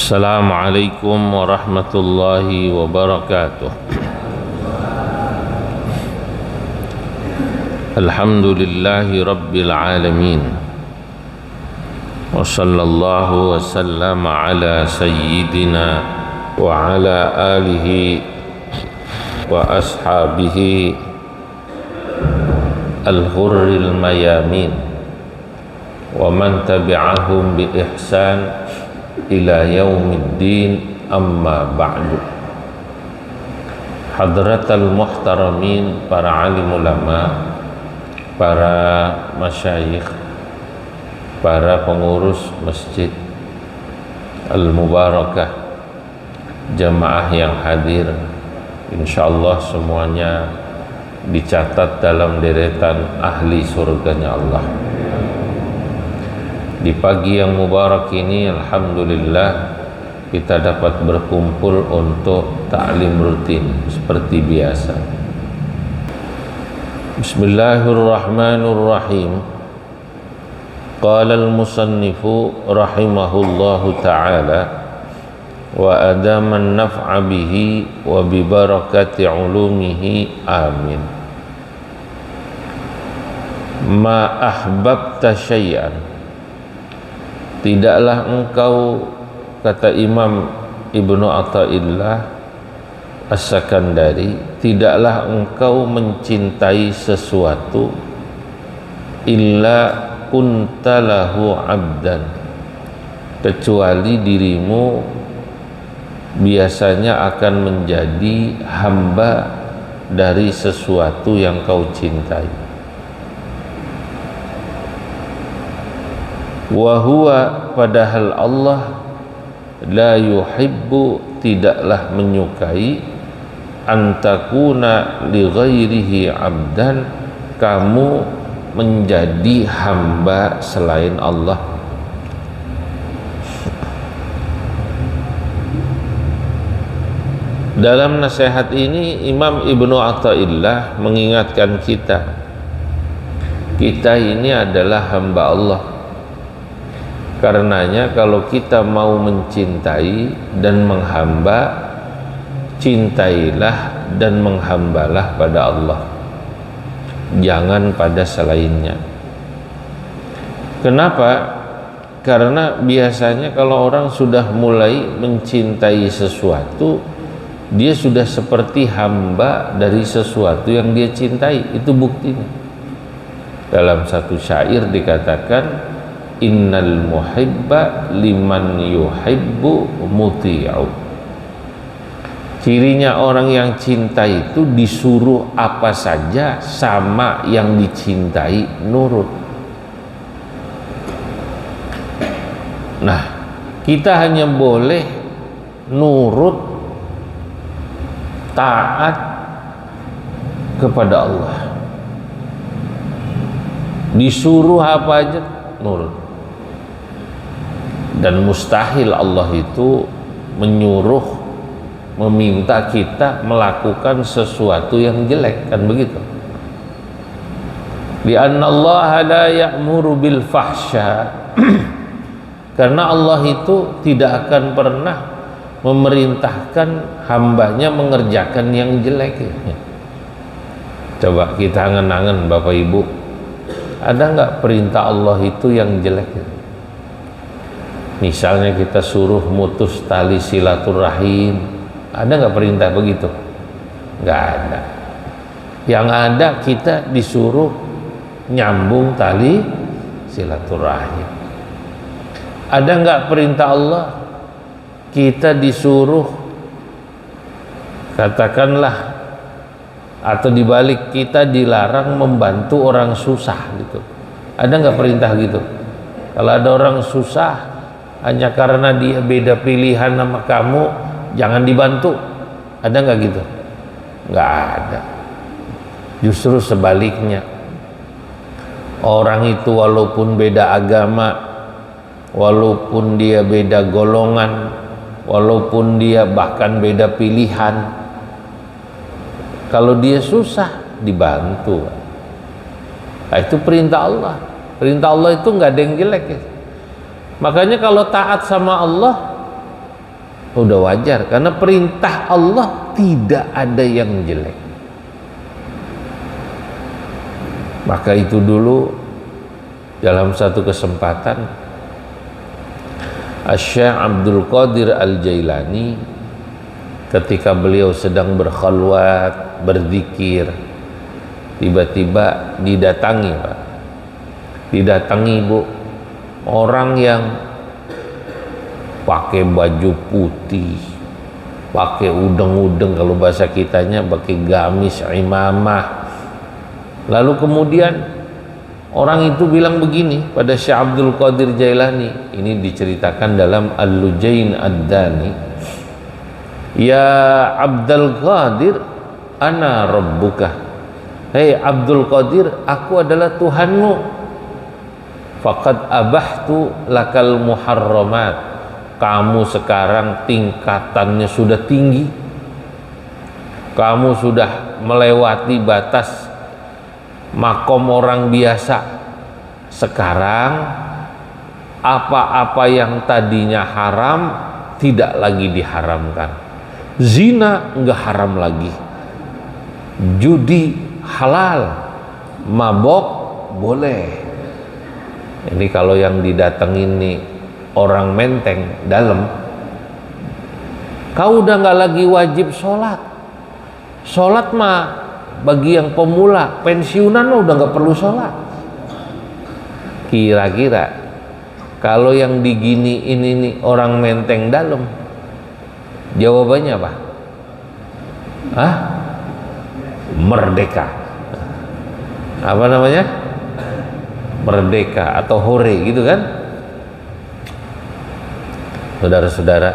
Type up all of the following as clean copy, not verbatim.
Assalamualaikum warahmatullahi wabarakatuh. Alhamdulillahi rabbil alamin. Wa sallallahu wa sallama ala sayyidina wa ala alihi wa ashabihi al-ghurril mayamin wa man tabi'ahum bi ihsan ila yaumiddin, amma ba'du. Hadratal muhtaramin, para alim ulama, para masyayikh, para pengurus masjid Al-Mubarakah, jamaah yang hadir, insyaallah semuanya dicatat dalam deretan ahli surganya Allah. Di pagi yang mubarak ini, alhamdulillah kita dapat berkumpul untuk ta'lim rutin seperti biasa. Bismillahirrahmanirrahim. Qala al-musannifu rahimahullahu ta'ala wa adaman naf'a bihi wa bi barakati ulumihi, amin. Ma ahbabta syai'an, tidaklah engkau, kata Imam Ibnu Athaillah As-Sakandari, tidaklah engkau mencintai sesuatu illa kuntalahu abdan, kecuali dirimu biasanya akan menjadi hamba dari sesuatu yang kau cintai. Wahuwa, padahal Allah la yuhibbu, tidaklah menyukai, antakuna li ghairihi abdan, kamu menjadi hamba selain Allah. Dalam nasihat ini Imam Ibnu Athaillah mengingatkan kita ini adalah hamba Allah. Karenanya kalau kita mau mencintai dan menghamba, cintailah dan menghambalah pada Allah, jangan pada selainnya. Kenapa? Karena biasanya kalau orang sudah mulai mencintai sesuatu, dia sudah seperti hamba dari sesuatu yang dia cintai. Itu buktinya. Dalam satu syair dikatakan, innal muhibba liman yuhibbu muti'u. Cirinya orang yang cinta itu disuruh apa saja sama yang dicintai nurut. Nah, kita hanya boleh nurut, taat kepada Allah. Disuruh apa aja nurut. Dan mustahil Allah itu menyuruh, meminta kita melakukan sesuatu yang jelek, kan begitu? Lianna Allah la ya'muru bil fahsya. Karena Allah itu tidak akan pernah memerintahkan hambanya mengerjakan yang jelek. Coba kita angen-angen Bapak Ibu, ada nggak perintah Allah itu yang jelek? Misalnya kita suruh mutus tali silaturahim, ada nggak perintah begitu? Nggak ada. Yang ada kita disuruh nyambung tali silaturahim. Ada nggak perintah Allah kita disuruh, katakanlah, atau dibalik kita dilarang membantu orang susah gitu? Ada nggak perintah gitu? Kalau ada orang susah hanya karena dia beda pilihan sama kamu, jangan dibantu. Ada nggak gitu? Nggak ada. Justru sebaliknya, orang itu walaupun beda agama, walaupun dia beda golongan, walaupun dia bahkan beda pilihan, kalau dia susah dibantu. Nah, itu perintah Allah. Perintah Allah itu nggak ada yang jelek ya. Makanya kalau taat sama Allah, udah wajar, karena perintah Allah tidak ada yang jelek. Maka itu dulu dalam satu kesempatan Asy-Syaikh Abdul Qadir Al-Jailani ketika beliau sedang berkhalwat, berzikir, tiba-tiba didatangi, Pak. Didatangi, Bu, orang yang pakai baju putih, pakai udeng-udeng, kalau bahasa kitanya pakai gamis, imamah. Lalu kemudian orang itu bilang begini pada Syekh Abdul Qadir Jailani, ini diceritakan dalam Al-Lujain Ad-Dani, "Ya Abdul Qadir, ana rabbuka." Hei Abdul Qadir, aku adalah Tuhanmu. Faqad abahtu lakal muharramat. Kamu sekarang tingkatannya sudah tinggi. Kamu sudah melewati batas makom orang biasa. Sekarang apa-apa yang tadinya haram tidak lagi diharamkan. Zina enggak haram lagi. Judi halal, mabok boleh. Ini kalau yang didatengin nih orang Menteng dalam, kau udah nggak lagi wajib sholat. Sholat mah bagi yang pemula, pensiunan mah udah nggak perlu sholat. Kira-kira kalau yang diginiin ini orang Menteng dalam, jawabannya apa? Hah? Merdeka. Apa namanya? Merdeka atau hore gitu kan? Saudara-saudara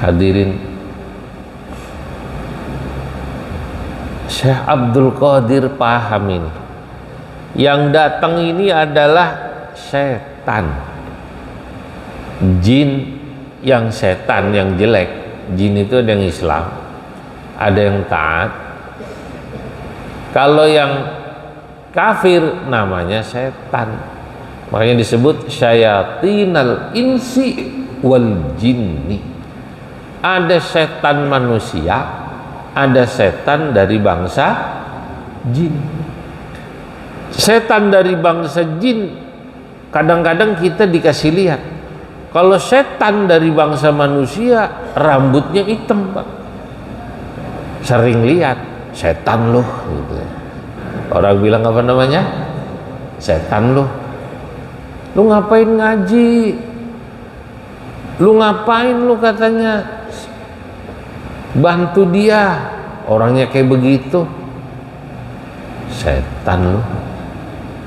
hadirin, Syekh Abdul Qadir paham ini. Yang datang ini adalah setan, jin, yang setan yang jelek. Jin itu ada yang Islam, ada yang taat. Kalau yang kafir namanya setan. Makanya disebut syayatinal insi wal jinni. Ada setan manusia, ada setan dari bangsa jin. Setan dari bangsa jin kadang-kadang kita dikasih lihat. Kalau setan dari bangsa manusia rambutnya hitam, Pak. Sering lihat, setan loh gitu. Orang bilang apa namanya? Setan loh. Lu ngapain ngaji? Lu ngapain lu katanya bantu dia, orangnya kayak begitu. Setan lu.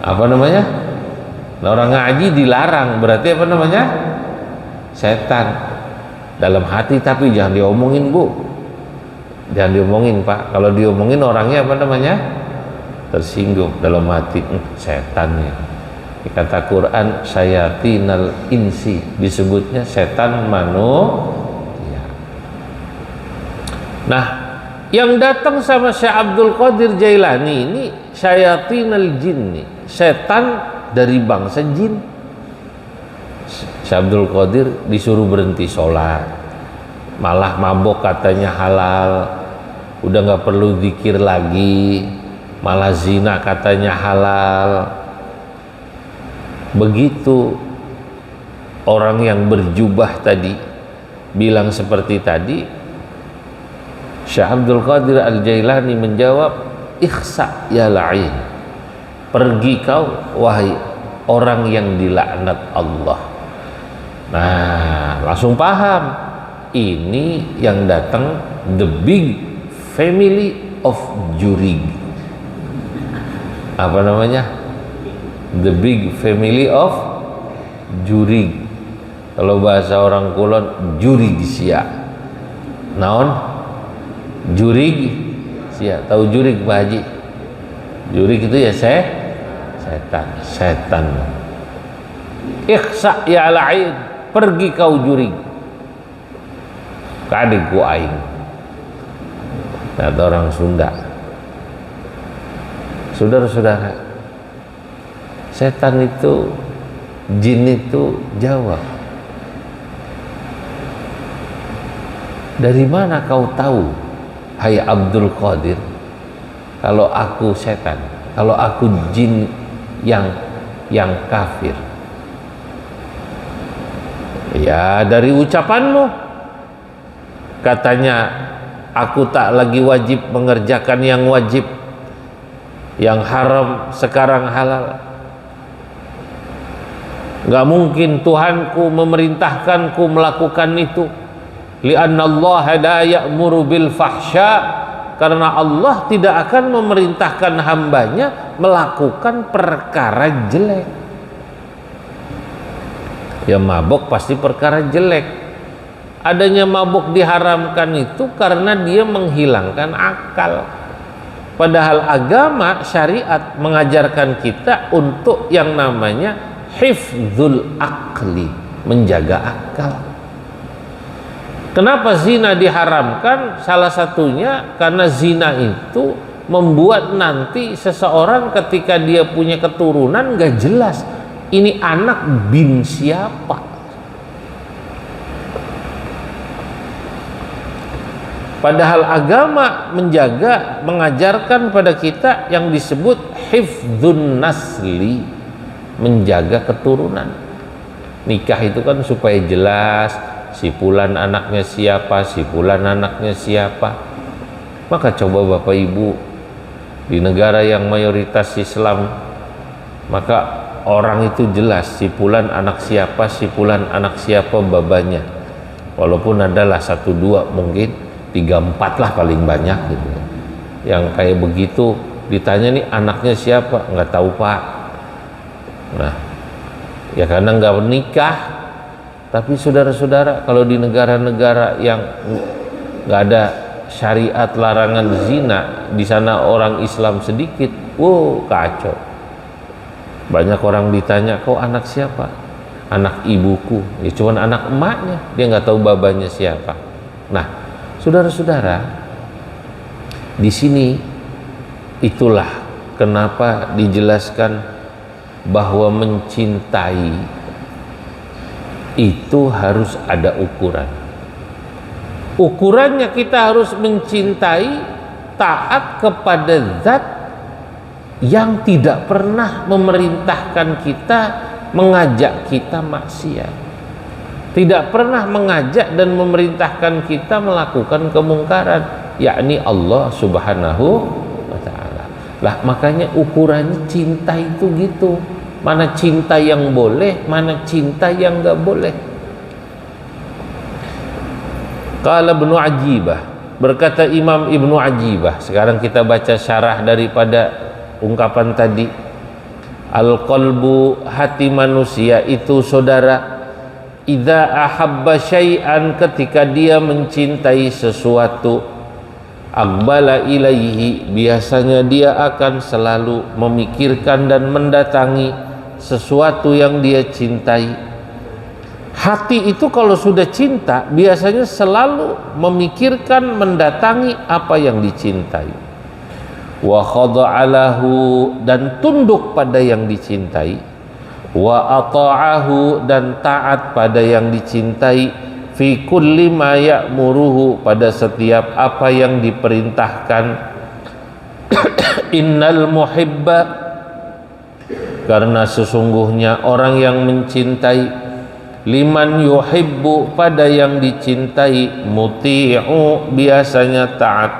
Apa namanya? Nah, orang ngaji dilarang, berarti apa namanya? Setan. Dalam hati tapi jangan diomongin, Bu. Jangan diomongin, Pak. Kalau diomongin orangnya apa namanya? Tersinggung dalam hati. Setan ya. Kata Quran syayatinal insi, disebutnya setan manusia. Nah, yang datang sama Syekh Abdul Qadir Jailani ini syayatinal jinni, setan dari bangsa jin. Syekh Abdul Qadir disuruh berhenti sholat, malah mabok katanya halal, udah nggak perlu zikir lagi, malah zina katanya halal. Begitu orang yang berjubah tadi bilang seperti tadi, Syekh Abdul Qadir Al-Jailani menjawab, ikhsa ya la'in, pergi kau wahai orang yang dilaknat Allah. Nah, langsung paham, ini yang datang the big family of Jurig. Apa namanya? The big family of Jurig. Kalau bahasa orang Kulon, Jurig sia. Naon? Jurig sia. Tahu Jurig, Pak Haji? Jurig itu ya setan. Setan. Ikhsa ya la'in, pergi kau Jurig. Kadek ku aing. Kata orang Sunda. Saudara-saudara, setan itu Jin itu jawab, dari mana kau tahu, hai Abdul Qadir, kalau aku setan, kalau aku jin yang kafir? Ya, dari ucapanmu. Katanya, aku tak lagi wajib mengerjakan yang wajib, yang haram sekarang halal. Gak mungkin Tuhanku memerintahkanku melakukan itu. Li'anna Allah la ya'muru bil fahsya, karena Allah tidak akan memerintahkan hambanya melakukan perkara jelek. Ya, mabuk pasti perkara jelek. Adanya mabuk diharamkan itu karena dia menghilangkan akal. Padahal agama syariat mengajarkan kita untuk yang namanya hifdzul akli, menjaga akal. Kenapa zina diharamkan? Salah satunya karena zina itu membuat nanti seseorang ketika dia punya keturunan gak jelas ini anak bin siapa. Padahal agama mengajarkan pada kita yang disebut hifdzun nasli, menjaga keturunan. Nikah itu kan supaya jelas si fulan anaknya siapa, si fulan anaknya siapa. Maka coba Bapak Ibu, di negara yang mayoritas Islam, maka orang itu jelas si fulan anak siapa, si fulan anak siapa babanya. Walaupun adalah 1, 2, mungkin 3, 4 lah paling banyak gitu. Yang kayak begitu ditanya nih anaknya siapa, nggak tahu Pak. Nah, ya karena nggak menikah. Tapi saudara-saudara, kalau di negara-negara yang nggak ada syariat larangan zina, di sana orang Islam sedikit, kacau. Banyak orang ditanya, kau anak siapa? Anak ibuku. Ya cuman anak emaknya, dia nggak tahu babanya siapa. Nah, saudara-saudara, di sini itulah kenapa dijelaskan bahwa mencintai itu harus ada ukuran. Ukurannya kita harus mencintai taat kepada zat yang tidak pernah memerintahkan kita, mengajak kita maksiat, tidak pernah mengajak dan memerintahkan kita melakukan kemungkaran, yakni Allah Subhanahu wa ta'ala. Lah makanya ukurannya cinta itu gitu, mana cinta yang boleh, mana cinta yang gak boleh. Qala Ibnu Ajibah, berkata Imam Ibnu Ajibah. Sekarang kita baca syarah daripada ungkapan tadi. Al-qalbu, hati manusia itu saudara, idza ahabba syai'an, ketika dia mencintai sesuatu, aqbala ilaihi, biasanya dia akan selalu memikirkan dan mendatangi sesuatu yang dia cintai. Hati itu kalau sudah cinta biasanya selalu memikirkan, mendatangi apa yang dicintai. Wa khada'alahu, dan tunduk pada yang dicintai. Wa ata'ahu, dan taat pada yang dicintai. Fi kulli ma ya'muruhu, pada setiap apa yang diperintahkan. Innal muhibba, karena sesungguhnya orang yang mencintai, liman yuhibbu, pada yang dicintai, muti'u, biasanya taat,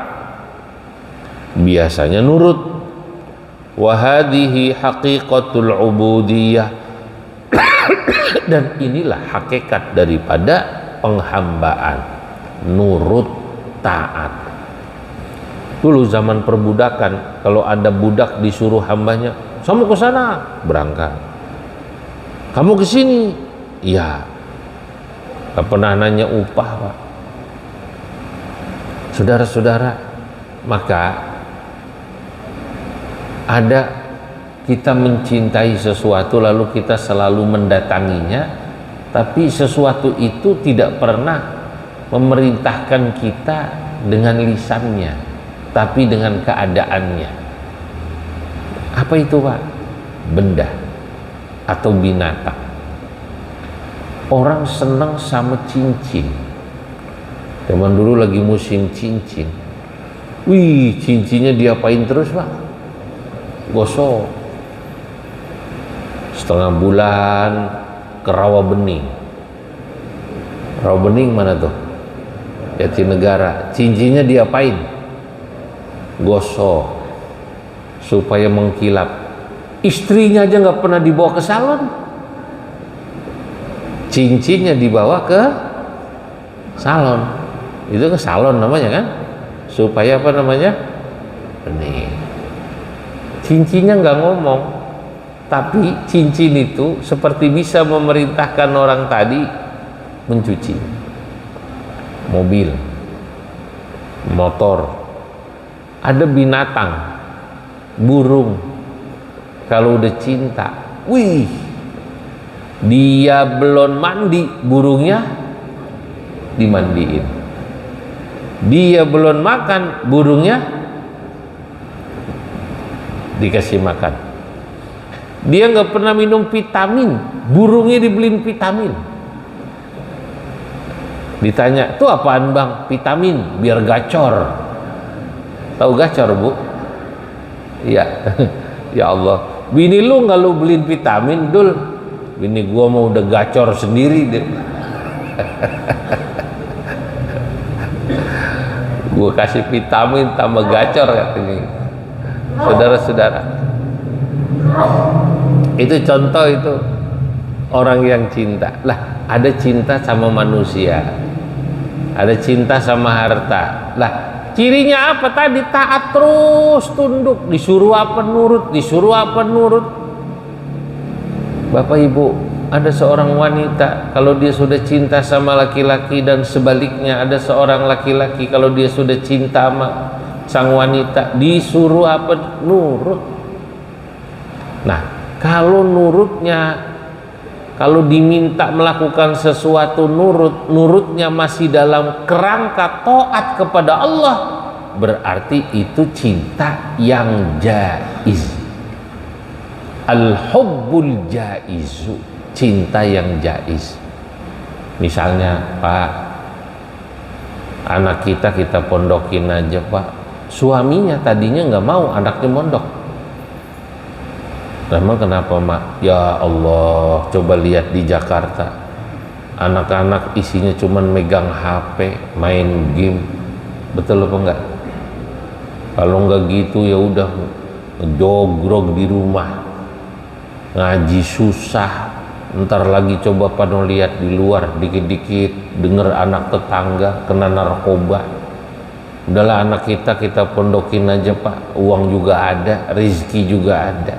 biasanya nurut. Wa hadhihi haqiqatul ubudiyah, dan inilah hakikat daripada penghambaan, nurut, taat. Dulu zaman perbudakan, kalau ada budak disuruh hambanya, kamu ke sana, berangkat. Kamu ke sini, iya. Gak pernah nanya upah, Pak. Saudara-saudara, maka ada kita mencintai sesuatu lalu kita selalu mendatanginya, tapi sesuatu itu tidak pernah memerintahkan kita dengan lisannya, tapi dengan keadaannya. Apa itu, Pak? Benda atau binatang. Orang senang sama cincin. Zaman dulu lagi musim cincin. Wih, cincinnya diapain terus, Pak? Gosok. Setengah bulan ke Rawabening. Rawabening mana tuh? Jatinegara. Cincinnya diapain? Gosok supaya mengkilap. Istrinya aja nggak pernah dibawa ke salon, cincinnya dibawa ke salon. Itu ke salon namanya kan, supaya apa namanya, bening. Cincinnya nggak ngomong, tapi cincin itu seperti bisa memerintahkan orang tadi mencuci mobil, motor. Ada binatang, burung, kalau udah cinta, wih, dia belum mandi, burungnya dimandiin. Dia belum makan, burungnya dikasih makan. Dia nggak pernah minum vitamin, burungnya dibeliin vitamin. Ditanya, tuh apaan bang? Vitamin, biar gacor. Tahu gacor, Bu? Iya. Ya Allah, bini lu nggak lu beliin vitamin, Dul? Bini gua mau udah gacor sendiri deh. Gua kasih vitamin tambah gacor katanya. Saudara-saudara, itu contoh itu orang yang cinta. Lah, ada cinta sama manusia, ada cinta sama harta. Lah, cirinya apa tadi? Taat terus, tunduk, disuruh apa nurut, disuruh apa nurut. Bapak Ibu, ada seorang wanita kalau dia sudah cinta sama laki-laki, dan sebaliknya ada seorang laki-laki kalau dia sudah cinta sama sang wanita, disuruh apa nurut. Nah, kalau nurutnya, kalau diminta melakukan sesuatu nurutnya masih dalam kerangka taat kepada Allah, berarti itu cinta yang jaiz. Al-hubbul jaizu, cinta yang jaiz. Misalnya, Pak, anak kita pondokin aja, Pak. Suaminya tadinya nggak mau anaknya mondok. Memang kenapa, Mak? Ya Allah, coba lihat di Jakarta, anak-anak isinya cuman megang HP, main game. Betul apa enggak? Kalau enggak gitu ya udah jogrog di rumah, ngaji susah. Ntar lagi coba pada lihat di luar, dikit-dikit denger anak tetangga kena narkoba. Udahlah, anak kita pondokin aja, Pak. Uang juga ada, rezeki juga ada.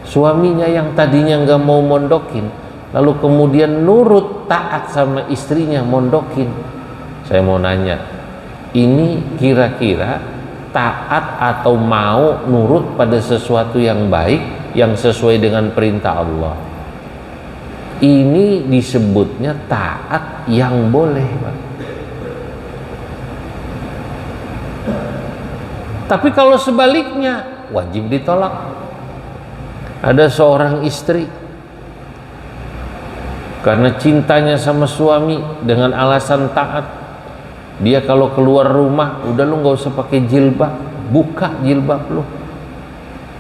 Suaminya yang tadinya nggak mau mondokin, lalu kemudian nurut taat sama istrinya mondokin. Saya mau nanya, ini kira-kira taat atau mau nurut pada sesuatu yang baik, yang sesuai dengan perintah Allah? Ini disebutnya taat yang boleh, Pak. Tapi kalau sebaliknya, wajib ditolak. Ada seorang istri, karena cintanya sama suami, dengan alasan taat, dia kalau keluar rumah, udah lu nggak usah pakai jilbab, buka jilbab lu.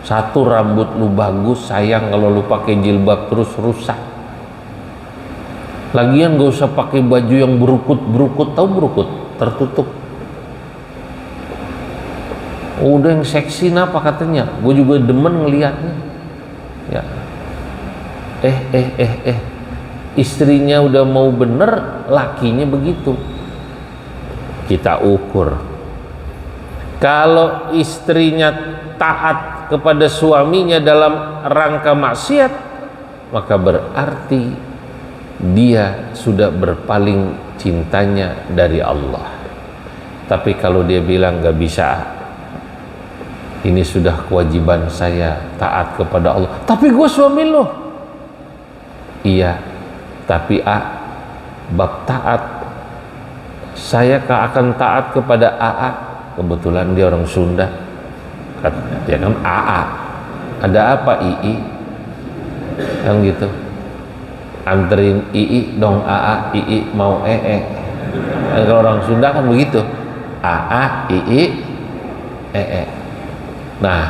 Satu, rambut lu bagus, sayang kalau lu pakai jilbab terus rusak. Lagian nggak usah pakai baju yang berukut, tahu berukut, tertutup. Udah yang seksi apa katanya, gue juga demen ngelihatnya. Ya, istrinya udah mau bener, lakinya begitu. Kita ukur, kalau istrinya taat kepada suaminya dalam rangka maksiat, maka berarti dia sudah berpaling cintanya dari Allah. Tapi kalau dia bilang gak bisa, ini sudah kewajiban saya taat kepada Allah, tapi gue suami lo. Iya, tapi bab taat, saya akan taat kepada AA. Kebetulan dia orang Sunda, dia kan AA. Ada apa II? Kan gitu. anterin Ii dong, Aa, Ii mau Kalau orang Sunda kan begitu, Aa, Ii, Nah,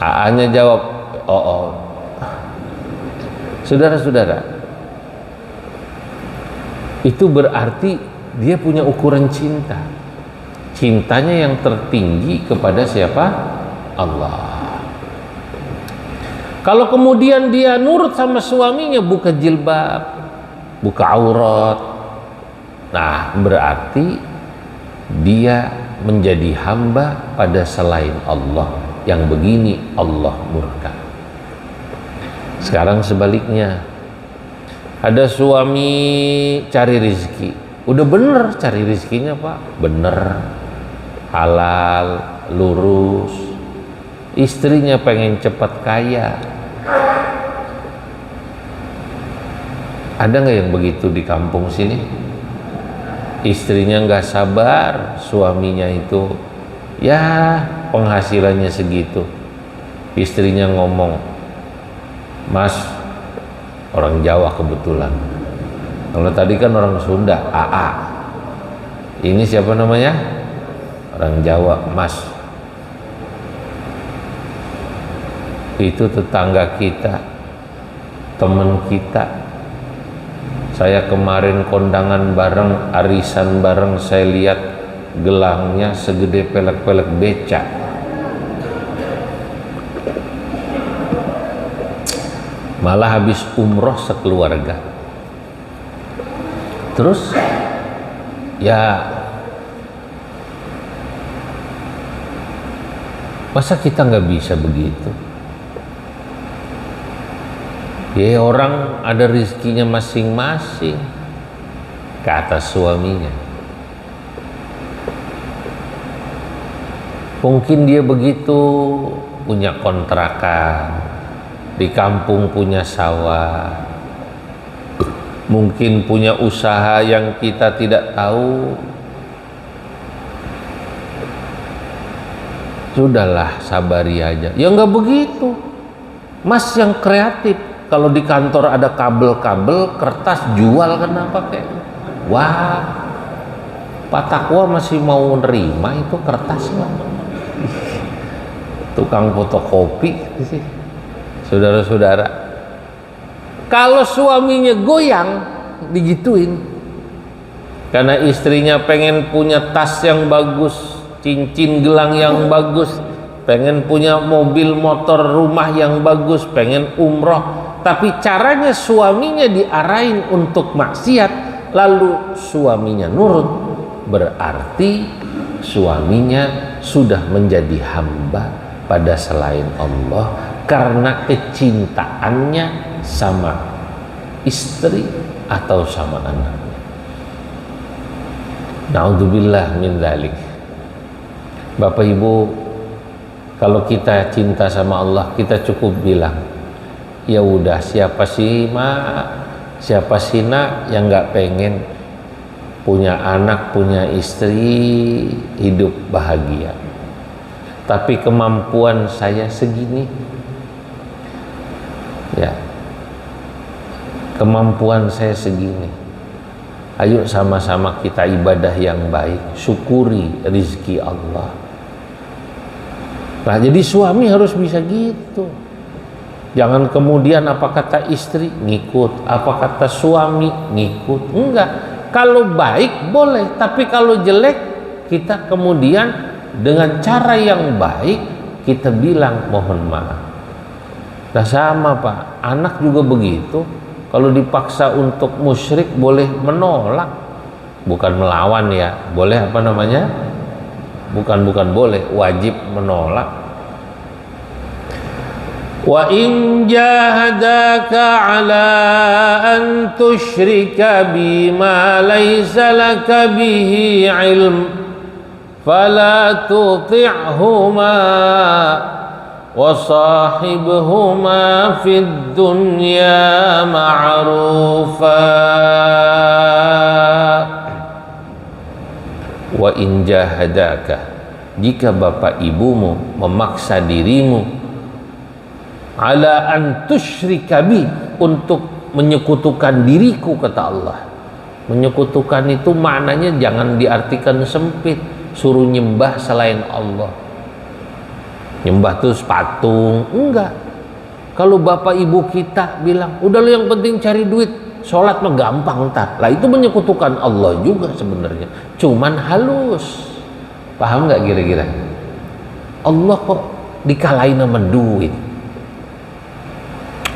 Aa-nya jawab, oh. Saudara-saudara, itu berarti dia punya ukuran cinta. Cintanya yang tertinggi kepada siapa? Allah. Kalau kemudian dia nurut sama suaminya, buka jilbab, buka aurat, nah berarti dia menjadi hamba pada selain Allah. Yang begini Allah murka. Sekarang sebaliknya, ada suami cari rezeki, udah bener cari rezekinya Pak, bener, halal, lurus. Istrinya pengen cepat kaya. Ada nggak yang begitu di kampung sini? Istrinya nggak sabar, suaminya itu ya penghasilannya segitu. Istrinya ngomong, Mas, orang Jawa kebetulan. Kalau tadi kan orang Sunda, AA. Ini siapa namanya? Orang Jawa, Mas. Itu tetangga kita, teman kita. Saya kemarin kondangan bareng, arisan bareng, saya lihat gelangnya segede pelek-pelek beca. Malah habis umroh sekeluarga. Terus ya masa kita nggak bisa begitu? Ya orang ada rezekinya masing-masing, kata suaminya. Mungkin dia begitu, punya kontrakan, di kampung punya sawah, mungkin punya usaha yang kita tidak tahu. Sudahlah, sabari aja. Ya nggak begitu, Mas yang kreatif. Kalau di kantor ada kabel-kabel, kertas, jual kenapa kayak? Wah, Pak Takwa masih mau nerima itu kertas Pak. Tukang fotokopi sih. Saudara-saudara, kalau suaminya goyang digituin karena istrinya pengen punya tas yang bagus, cincin gelang yang bagus, pengen punya mobil motor rumah yang bagus, pengen umroh, tapi caranya suaminya diarahin untuk maksiat, lalu suaminya nurut, berarti suaminya sudah menjadi hamba pada selain Allah karena kecintaannya sama istri atau sama anaknya. Na'udzubillah min dzalik. Bapak Ibu, kalau kita cinta sama Allah, kita cukup bilang, ya udah, siapa sih siapa sih nak yang nggak pengen punya anak, punya istri, hidup bahagia. Tapi kemampuan saya segini, ya, kemampuan saya segini. Ayo sama-sama kita ibadah yang baik, syukuri rizki Allah. Nah, jadi suami harus bisa gitu. Jangan kemudian apa kata istri ngikut, apa kata suami ngikut. Enggak. Kalau baik boleh, tapi kalau jelek kita kemudian dengan cara yang baik kita bilang mohon maaf. Nah sama Pak, anak juga begitu. Kalau dipaksa untuk musyrik boleh menolak, bukan melawan ya, boleh apa namanya? Bukan boleh, wajib menolak. Wa in jahadaka ala an tusyrika bima laysa laka bihi ilm fala tuti'huma wa sahibhuma fid dunya ma'rufa. Wa in jahadaka, jika bapak ibumu memaksa dirimu ala an tusyrika bi, untuk menyekutukan diriku, kata Allah. Menyekutukan itu maknanya jangan diartikan sempit, suruh nyembah selain Allah. Nyembah tuh patung, enggak. Kalau bapak ibu kita bilang, udah lu yang penting cari duit, sholat mah gampang ntar. Lah itu menyekutukan Allah juga sebenarnya, cuman halus. Paham nggak kira-kira? Allah kok dikalahin sama duit?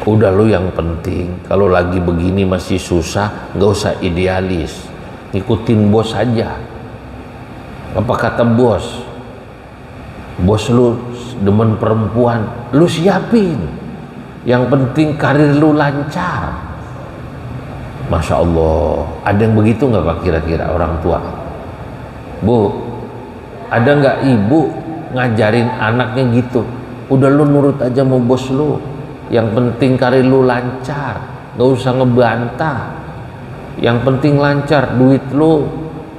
Udah lu yang penting, kalau lagi begini masih susah, nggak usah idealis, ngikutin bos aja. Apa kata bos? Bos lu demen perempuan, lu siapin. Yang penting karir lu lancar. Masya Allah, ada yang begitu nggak Pak kira-kira orang tua? Bu, ada nggak ibu ngajarin anaknya gitu? Udah lu nurut aja mau bos lu. Yang penting karir lu lancar, nggak usah ngebantah. Yang penting lancar, duit lu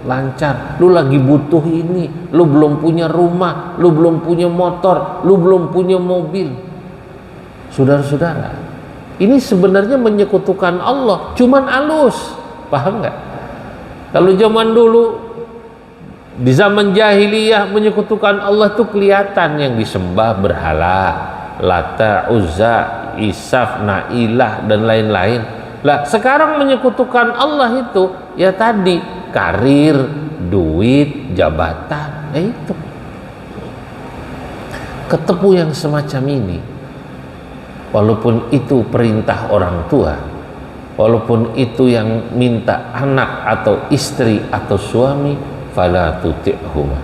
lancar. Lu lagi butuh ini, lu belum punya rumah, lu belum punya motor, lu belum punya mobil. Saudara-saudara, ini sebenarnya menyekutukan Allah, cuman halus. Paham nggak? Kalau zaman dulu, di zaman jahiliyah, menyekutukan Allah tuh kelihatan, yang disembah berhala, Lata, Uzza, Isaf, Nailah, dan lain-lain. Lah sekarang menyekutukan Allah itu ya tadi, karir, duit, jabatan. Itu ketemu yang semacam ini. Walaupun itu perintah orang tua, walaupun itu yang minta anak atau istri atau suami, fala tuti'huma,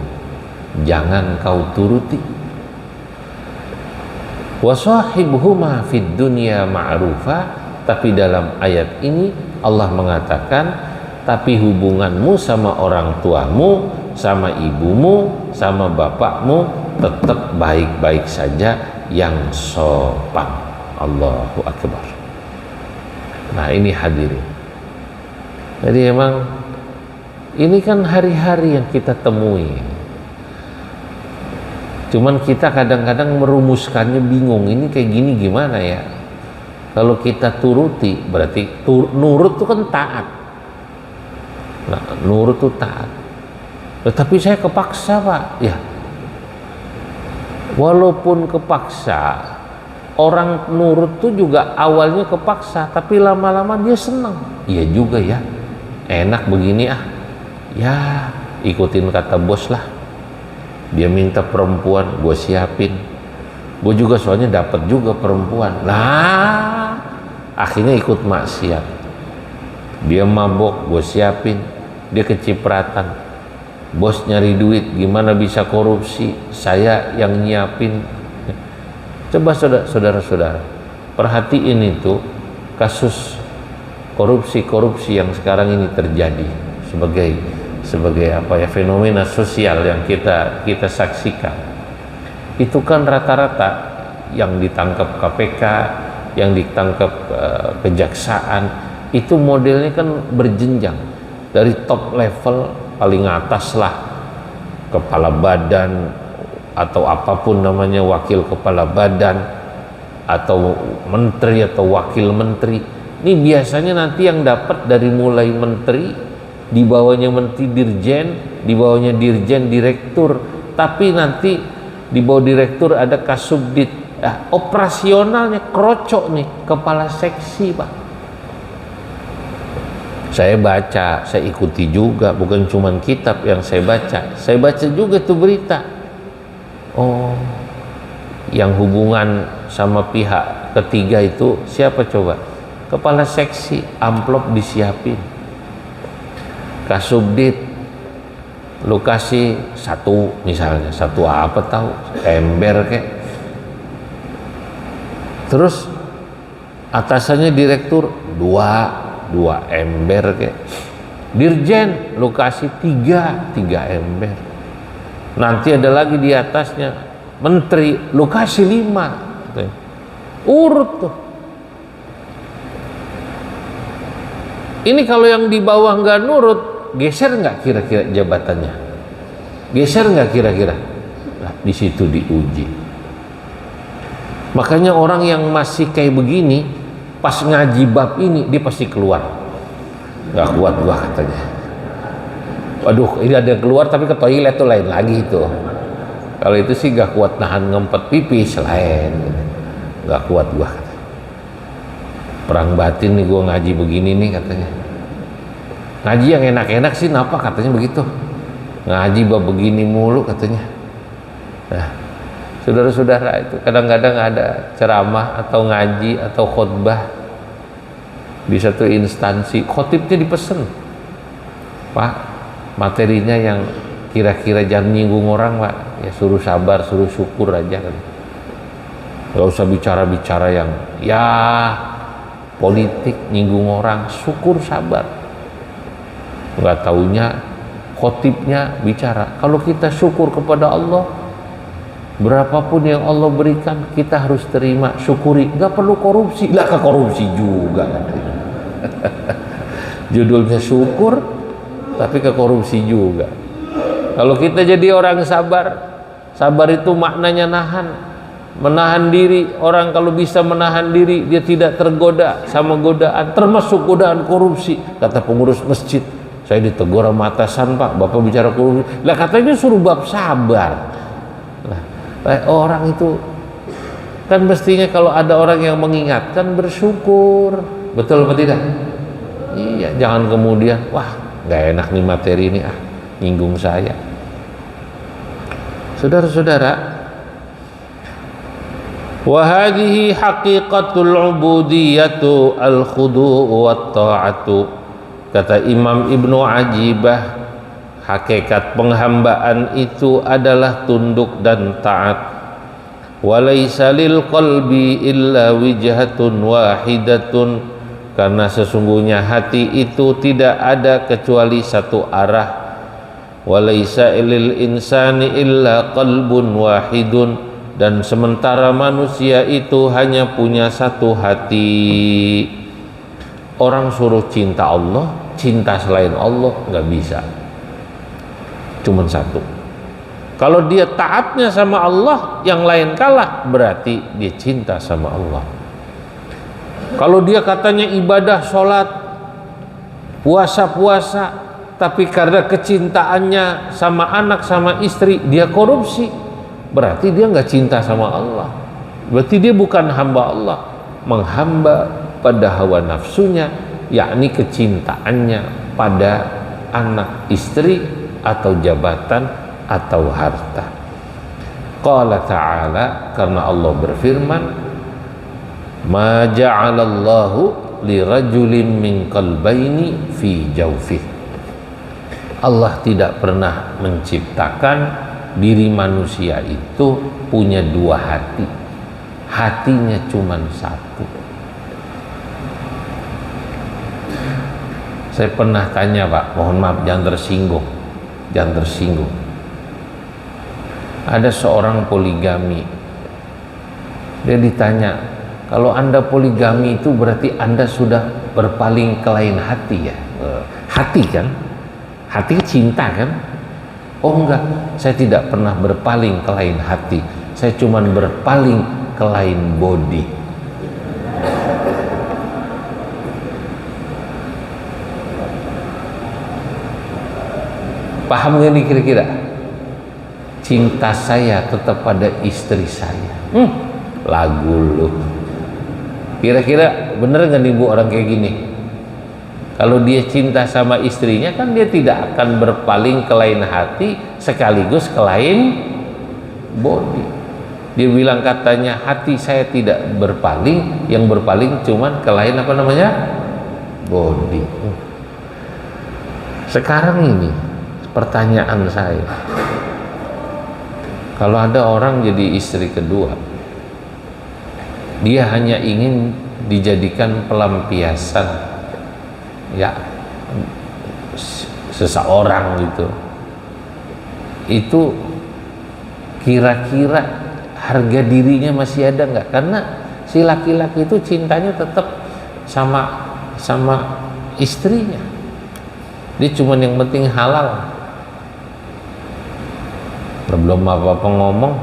jangan kau turuti. Wasahibhuma fid dunya ma'rufa, tapi dalam ayat ini Allah mengatakan, tapi hubunganmu sama orang tuamu, sama ibumu, sama bapakmu tetap baik-baik saja, yang sopan. Allahu Akbar. Nah ini hadirin, jadi emang ini kan hari-hari yang kita temui. Cuman kita kadang-kadang merumuskannya bingung, ini kayak gini gimana ya? Kalau kita turuti berarti nurut itu kan taat. Nah, nurut itu taat. Tetapi saya kepaksa Pak. Ya, walaupun kepaksa, orang nurut tuh juga awalnya kepaksa, tapi lama-lama dia senang. Iya juga ya, enak begini ah. Ya, ikutin kata bos lah. Dia minta perempuan, gue siapin. Gue juga soalnya dapat juga perempuan. Nah, akhirnya ikut maksiat. Dia mabok, gue siapin. Dia kecipratan. Bos nyari duit, gimana bisa korupsi? Saya yang nyiapin. Coba saudara-saudara, perhatiin itu kasus korupsi yang sekarang ini terjadi sebagai apa ya, fenomena sosial yang kita saksikan. Itu kan rata-rata yang ditangkap KPK, yang ditangkap kejaksaan, itu modelnya kan berjenjang dari top level paling atas lah, kepala badan atau apapun namanya, wakil kepala badan atau menteri atau wakil menteri. Ini biasanya nanti yang dapat dari mulai menteri, di bawahnya menteri dirjen, di bawahnya dirjen direktur, tapi nanti di bawah direktur ada kasubdit. Operasionalnya krocok nih, kepala seksi Pak. Saya baca, saya ikuti juga, bukan cuma kitab yang saya baca juga tuh berita. Oh, yang hubungan sama pihak ketiga itu siapa coba? Kepala seksi, amplop disiapin. Kasubdit, lu kasih satu misalnya, satu apa tahu, ember kek. Terus atasannya direktur, dua ember kek. Dirjen, lu kasih tiga ember. Nanti ada lagi di atasnya menteri, lu kasih 5. Urut tuh. Ini kalau yang di bawah nggak nurut, geser nggak kira-kira jabatannya? Geser nggak kira-kira? Nah, di situ diuji. Makanya orang yang masih kayak begini, pas ngaji bab ini dia pasti keluar, nggak kuat gua katanya. Waduh, ini ada yang keluar tapi ke toilet tuh lain lagi itu. Kalau itu sih nggak kuat nahan ngempet pipis lain, nggak kuat gua. Perang batin nih gua ngaji begini nih katanya. Ngaji yang enak-enak sih napa katanya begitu. Ngaji bab begini mulu katanya. Nah, saudara-saudara, itu kadang-kadang ada ceramah atau ngaji atau khutbah di satu instansi, khotibnya dipesen, Pak, materinya yang kira-kira jangan nyinggung orang, Pak, ya suruh sabar, suruh syukur aja kan. Gak usah bicara-bicara yang ya politik, nyinggung orang, syukur, sabar. Nggak taunya khotibnya bicara, kalau kita syukur kepada Allah, berapapun yang Allah berikan kita harus terima, syukuri, nggak perlu korupsi. Lah ke korupsi juga judulnya syukur tapi ke korupsi juga. Kalau kita jadi orang sabar, sabar itu maknanya nahan, menahan diri. Orang kalau bisa menahan diri, dia tidak tergoda sama godaan, termasuk godaan korupsi. Kata pengurus masjid, saya ditegur sama atasan, Pak, Bapak bicara korupsi. Lah katanya suruh bab sabar. Lah, orang itu kan mestinya kalau ada orang yang mengingatkan bersyukur, betul apa tidak? Iya, jangan kemudian wah nggak enak nih materi ini, nyinggung saya. Saudara-saudara, wa hadhihi haqiqatul ubudiyatu al-khudu' wat ta'atu. Kata Imam Ibnu Ajibah, hakikat penghambaan itu adalah tunduk dan taat. Walaysa lil qalbi illa wijhatun wahidatun, karena sesungguhnya hati itu tidak ada kecuali satu arah. Walaysa lil insani illa qalbun wahidun, dan sementara manusia itu hanya punya satu hati. Orang suruh cinta Allah, cinta selain Allah nggak bisa, cuman satu. Kalau dia taatnya sama Allah, yang lain kalah, berarti dia cinta sama Allah. Kalau dia katanya ibadah, sholat, puasa, tapi karena kecintaannya sama anak, sama istri, dia korupsi, berarti dia nggak cinta sama Allah. Berarti dia bukan hamba Allah, menghamba pada hawa nafsunya, yakni kecintaannya pada anak, istri, atau jabatan, atau harta. Qala ta'ala, karena Allah berfirman, ma ja'alallahu li rajulin min qalbaini fi jawfih. Allah tidak pernah menciptakan diri manusia itu punya dua hati, hatinya cuma satu. Saya pernah tanya, Pak, mohon maaf jangan tersinggung. Ada seorang poligami, dia ditanya, kalau Anda poligami itu berarti Anda sudah berpaling ke lain hati ya? Hati kan? Hati cinta kan? Oh enggak, saya tidak pernah berpaling ke lain hati, saya cuma berpaling ke lain body. Paham gak nih kira-kira? Cinta saya tetap pada istri saya. Lagu lu. Kira-kira bener gak nih Bu orang kayak gini? Kalau dia cinta sama istrinya, kan dia tidak akan berpaling ke lain hati sekaligus ke lain body. Dia bilang katanya hati saya tidak berpaling, yang berpaling cuman ke lain apa namanya? Body. Sekarang ini pertanyaan saya, kalau ada orang jadi istri kedua, dia hanya ingin dijadikan pelampiasan ya seseorang gitu, itu kira-kira harga dirinya masih ada nggak? Karena si laki-laki itu cintanya tetap sama istrinya, dia cuman yang penting halal. Belum apa-apa ngomong,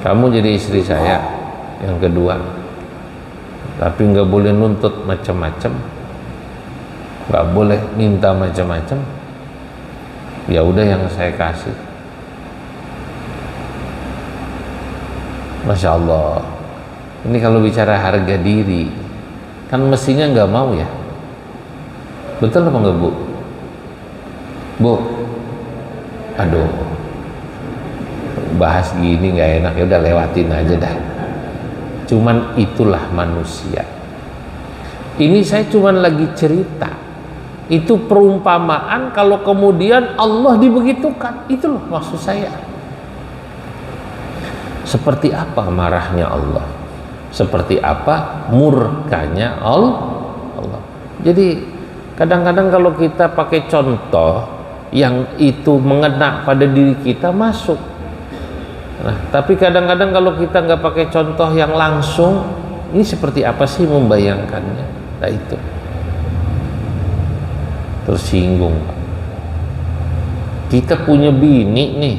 kamu jadi istri saya yang kedua, tapi nggak boleh nuntut macam-macam, nggak boleh minta macam-macam. Ya udah yang saya kasih. Masya Allah. Ini kalau bicara harga diri, kan mestinya nggak mau ya. Betul apa nggak Bu? Bu, aduh, bahas gini nggak enak, ya udah lewatin aja dah. Cuman itulah manusia. Ini saya cuman lagi cerita. Itu perumpamaan kalau kemudian Allah dibegitukan. Itu loh maksud saya. Seperti apa marahnya Allah? Seperti apa murkanya Allah? Jadi kadang-kadang kalau kita pakai contoh yang itu mengena pada diri kita masuk. Nah, tapi kadang-kadang kalau kita nggak pakai contoh yang langsung, ini seperti apa sih membayangkannya? Nah itu tersinggung. Kita punya bini nih,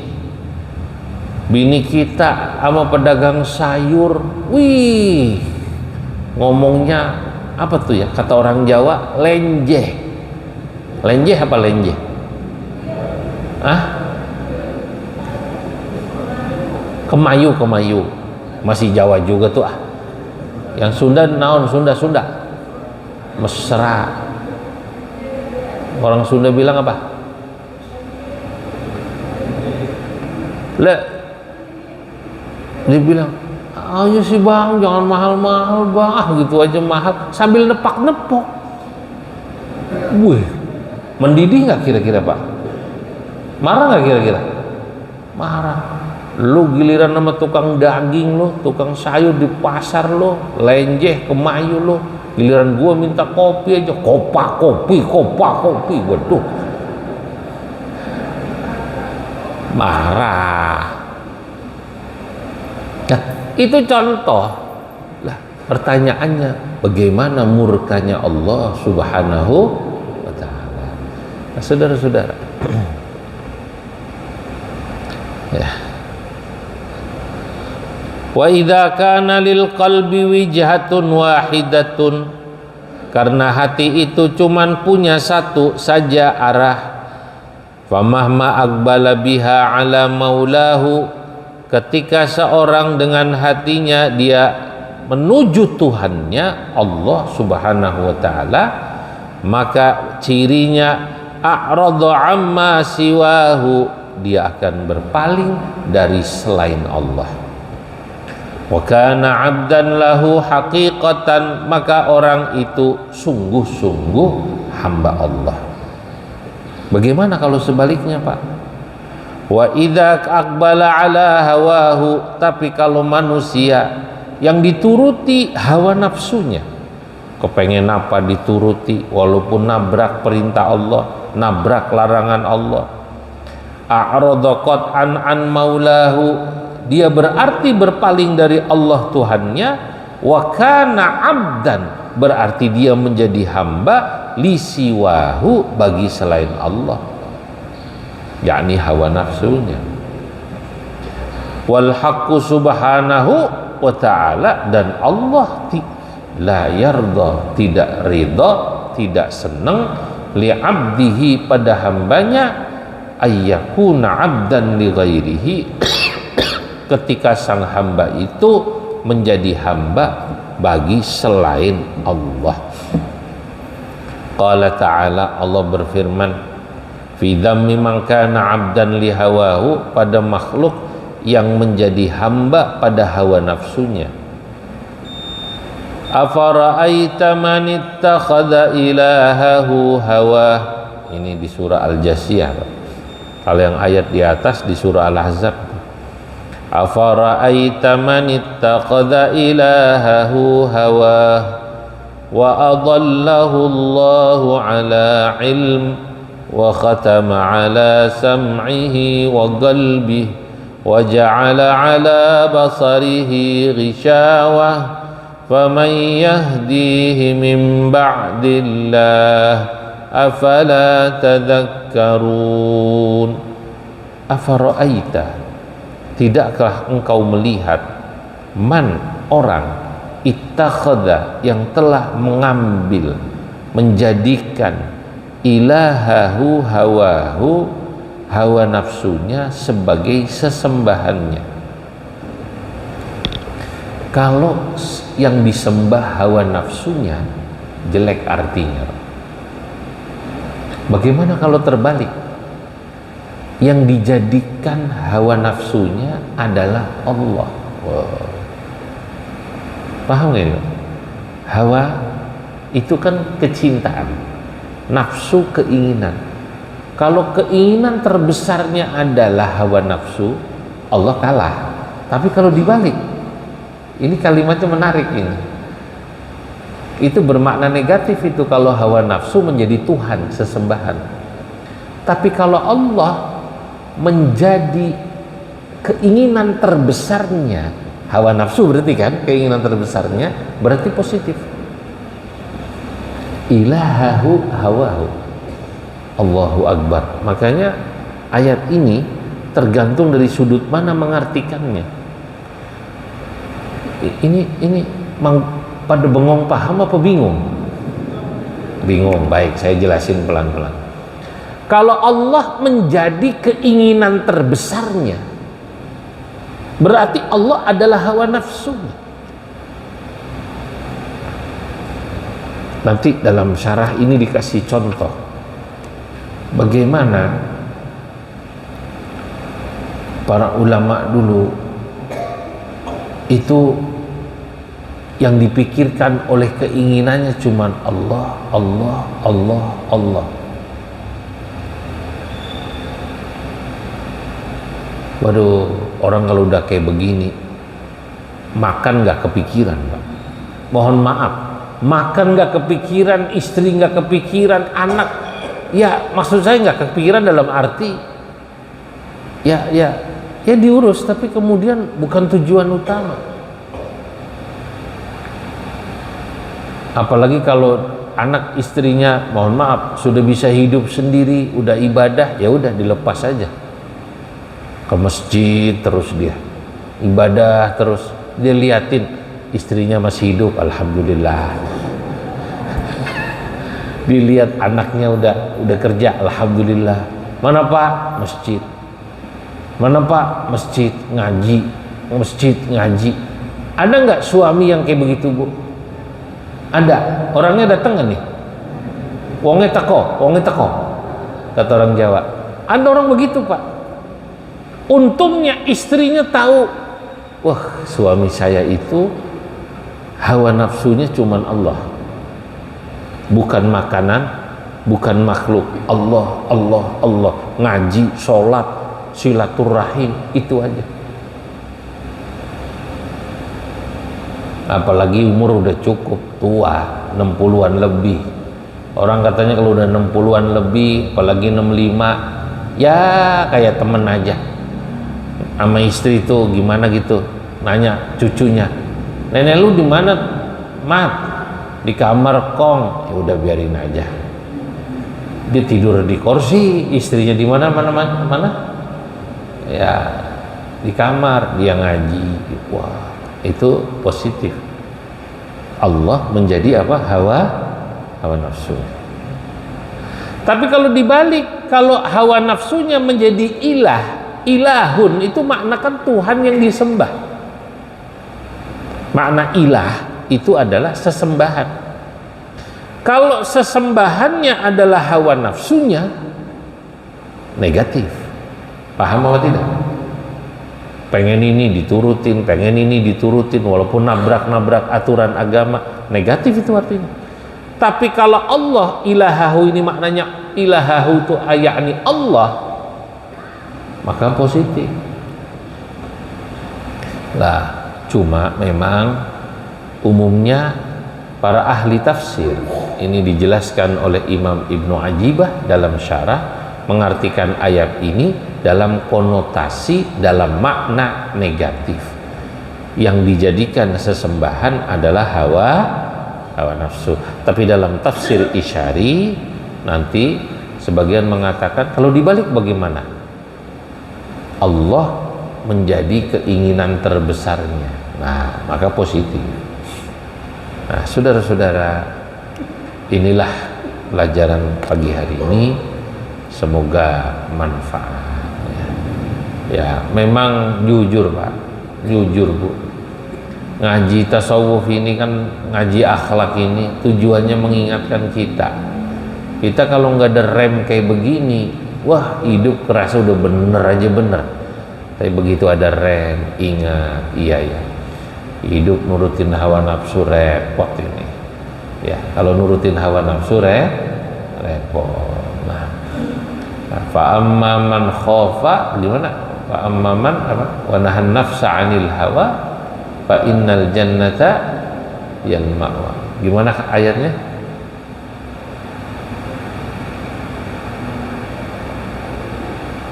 bini kita sama pedagang sayur, wih, ngomongnya apa tuh ya, kata orang Jawa, lenjeh. Lenjeh apa lenjeh? Kemayu, masih Jawa juga tuh ah. Yang Sunda naon, Sunda mesra. Orang Sunda bilang apa? Dia bilang, ayo sih bang, jangan mahal-mahal bang, gitu aja mahal, sambil nepak-nepok. Wih, mendidih nggak kira-kira Pak? Marah nggak kira-kira? Marah. Lu giliran sama tukang daging lo, tukang sayur di pasar lo, lenjeh, kemayu lo, giliran gua minta kopi aja, kopa kopi, waduh, marah. Nah, itu contoh lah. Pertanyaannya, bagaimana murkanya Allah Subhanahu wa ta'ala? Nah, saudara-saudara, ya, wa idza kana lil qalbi wijhatun wahidatun, karena hati itu cuman punya satu saja arah, famahma aqbala biha ala maulahu, ketika seorang dengan hatinya dia menuju Tuhannya Allah Subhanahu wa ta'ala, maka cirinya a'rada amma siwahu, dia akan berpaling dari selain Allah. Wa kana 'abdan lahu haqiqatan, maka orang itu sungguh-sungguh hamba Allah. Bagaimana kalau sebaliknya Pak? Wa idza aqbala 'ala hawahu, tapi kalau manusia yang dituruti hawa nafsunya, kepengen apa dituruti walaupun nabrak perintah Allah, nabrak larangan Allah. A'rada qat'an an maulahu, dia berarti berpaling dari Allah Tuhannya. Wa kana 'abdan, berarti dia menjadi hamba lisiwahu, bagi selain Allah, yakni hawa nafsunya. Wal haqqu subhanahu wa ta'ala, dan Allah la yarda, tidak ridha, tidak senang, li 'abdihi, pada hambanya, ayyakuna 'abdan li ghairihi, ketika sang hamba itu menjadi hamba bagi selain Allah. Qala ta'ala, Allah berfirman, fi dhammi man kana 'abdan li hawahu, pada makhluk yang menjadi hamba pada hawa nafsunya. Afara'aita man ittakhadha ilahahu hawa, ini di surah Al-Jasiyah. Kalau yang ayat di atas di surah Al-Ahzab, afara'aita man ittakhadha ilahahu hawa wa adallahu Allahu ala ilm wa khatama ala sam'ihi wa qalbihi wa ja'ala ala basarihi ghishawah faman yahdihi min ba'dillah afala tadhakkarun. Afara'aita, tidakkah engkau melihat, man, orang, ittakhadha, yang telah mengambil, menjadikan ilahahu hawahu, hawa nafsunya sebagai sesembahannya. Kalau yang disembah hawa nafsunya, jelek artinya. Bagaimana kalau terbalik? Yang dijadikan hawa nafsunya adalah Allah. Wow. Paham nggak itu? Hawa itu kan kecintaan, nafsu keinginan. Kalau keinginan terbesarnya adalah hawa nafsu, Allah kalah. Tapi kalau dibalik, ini kalimatnya menarik ini. Itu bermakna negatif itu kalau hawa nafsu menjadi Tuhan, sesembahan. Tapi kalau Allah menjadi keinginan terbesarnya, hawa nafsu berarti kan keinginan terbesarnya, berarti positif. Ilahahu hawahu. Allahu Akbar. Makanya ayat ini tergantung dari sudut mana mengartikannya. Ini pada bengong paham apa bingung? Bingung. Baik, saya jelasin pelan-pelan. Kalau Allah menjadi keinginan terbesarnya, berarti Allah adalah hawa nafsu. Nanti dalam syarah ini dikasih contoh bagaimana para ulama dulu itu yang dipikirkan oleh keinginannya cuman Allah, Allah, Allah, Allah. Waduh, orang kalau udah kayak begini, makan gak kepikiran, Pak. Mohon maaf, makan gak kepikiran, istri gak kepikiran, anak, ya maksud saya gak kepikiran dalam arti, ya diurus, tapi kemudian bukan tujuan utama. Apalagi kalau anak istrinya, mohon maaf, sudah bisa hidup sendiri, udah ibadah, ya udah dilepas aja ke masjid terus, dia ibadah terus, dia liatin istrinya masih hidup, alhamdulillah. Dilihat anaknya udah kerja, alhamdulillah. Mana Pak? Masjid. Mana Pak? Masjid, ngaji. Masjid, ngaji. Ada nggak suami yang kayak begitu, Bu? Ada. Orangnya datang nggak nih? Wonge teko, kata orang Jawa. Ada orang begitu, Pak. Untungnya istrinya tahu, wah suami saya itu hawa nafsunya cuman Allah, bukan makanan, bukan makhluk. Allah, Allah, Allah. Ngaji, sholat, silaturahim, itu aja. Apalagi umur udah cukup tua, 60-an lebih. Orang katanya kalau udah 60-an lebih, apalagi 65, ya kayak temen aja. Sama istri itu gimana gitu, nanya cucunya, nenek lu di mana, Mat? Di kamar kong. Ya udah biarin aja. Dia tidur di kursi, istrinya di mana? Ya di kamar, dia ngaji. Wah, itu positif. Allah menjadi apa? Hawa nafsu. Tapi kalau dibalik, kalau hawa nafsunya menjadi ilahun, itu maknakan Tuhan yang disembah. Makna ilah itu adalah sesembahan. Kalau sesembahannya adalah hawa nafsunya, negatif. Paham apa tidak? Pengen ini diturutin, walaupun nabrak aturan agama, negatif itu artinya. Tapi kalau Allah ilahahu, ini maknanya ilahahu itu yakni Allah, maka positif. Lah, cuma memang umumnya para ahli tafsir, ini dijelaskan oleh Imam Ibnu Ajibah dalam syarah, mengartikan ayat ini dalam konotasi, dalam makna negatif. Yang dijadikan sesembahan adalah hawa nafsu. Tapi dalam tafsir Isyari nanti sebagian mengatakan kalau dibalik bagaimana? Allah menjadi keinginan terbesarnya. Nah, maka positif. Nah, saudara-saudara, inilah pelajaran pagi hari ini, semoga manfaat ya. Memang jujur Pak, jujur Bu, ngaji tasawuf ini kan, ngaji akhlak ini tujuannya mengingatkan kita kalau nggak ada rem kayak begini, wah hidup kerasa udah bener aja bener. Tapi begitu ada rem, ingat, iya ya, hidup nurutin hawa nafsu repot ini ya. Kalau nurutin hawa nafsu repot. Nah, fa amma man khafa, gimana? Fa amma man apa? Wa nahan nafsa 'anil hawa fa innal jannata yal ma'wa. Gimana ayatnya?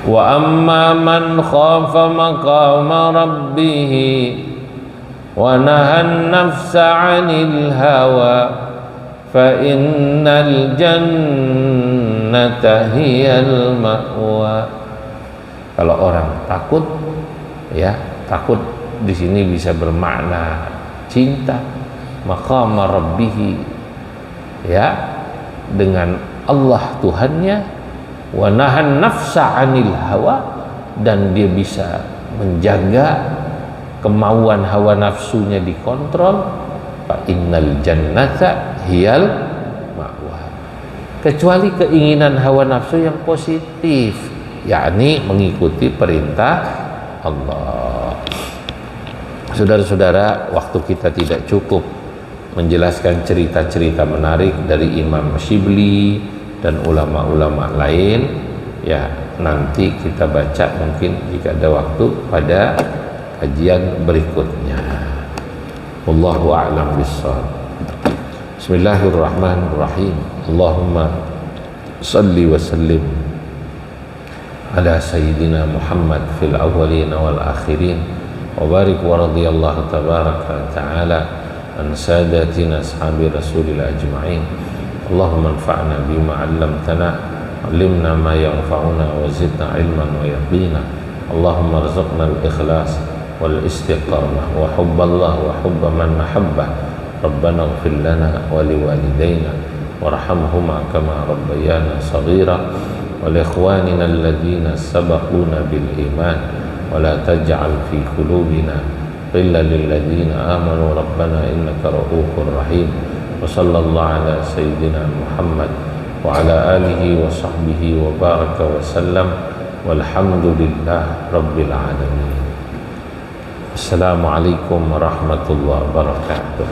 Wa amma man khafa maqama rabbih wa nahan nafsa 'anil hawa fa innal jannata hiyal ma'wa. Kalau orang takut ya, takut di sini bisa bermakna cinta maqama rabbih ya, dengan Allah Tuhannya, wa nahan nafsa 'anil hawa, dan dia bisa menjaga kemauan hawa nafsunya dikontrol, fa innal jannata hiyal ma'wa. Kecuali keinginan hawa nafsu yang positif, yakni mengikuti perintah Allah. Saudara-saudara, waktu kita tidak cukup menjelaskan cerita-cerita menarik dari Imam Shibli dan ulama-ulama lain ya. Nanti kita baca mungkin jika ada waktu pada kajian berikutnya. Wallahu a'lam bissawab. Bismillahirrahmanirrahim. Allahumma salli wa sallim ala sayyidina Muhammad fil awwalin wal akhirin wa barik wa radiyallahu tabaraka ta'ala an sadatina ashabi rasulillah ajma'in. Allahumma anfa'na bima 'allamtana, 'allimna ma yanfa'una wa zidna 'ilman wa yaqina. Allahumma arzuqna al-ikhlas wal istiqamah wa hubballah wa hubba man nahabbah. Rabbana ighfir lana wa liwalidayna warhamhuma kama rabbayana saghira wa li ikhwanina alladhina sabaquna bil iman wa la taj'al fi qulubina ghillan lil ladzina amanu rabbana innaka ra'ufur rahim. Wa sallallahu ala sayyidina Muhammad wa ala alihi wa sahbihi wa baraka wa sallam walhamdulillah rabbil alamin. Assalamualaikum warahmatullahi wabarakatuh.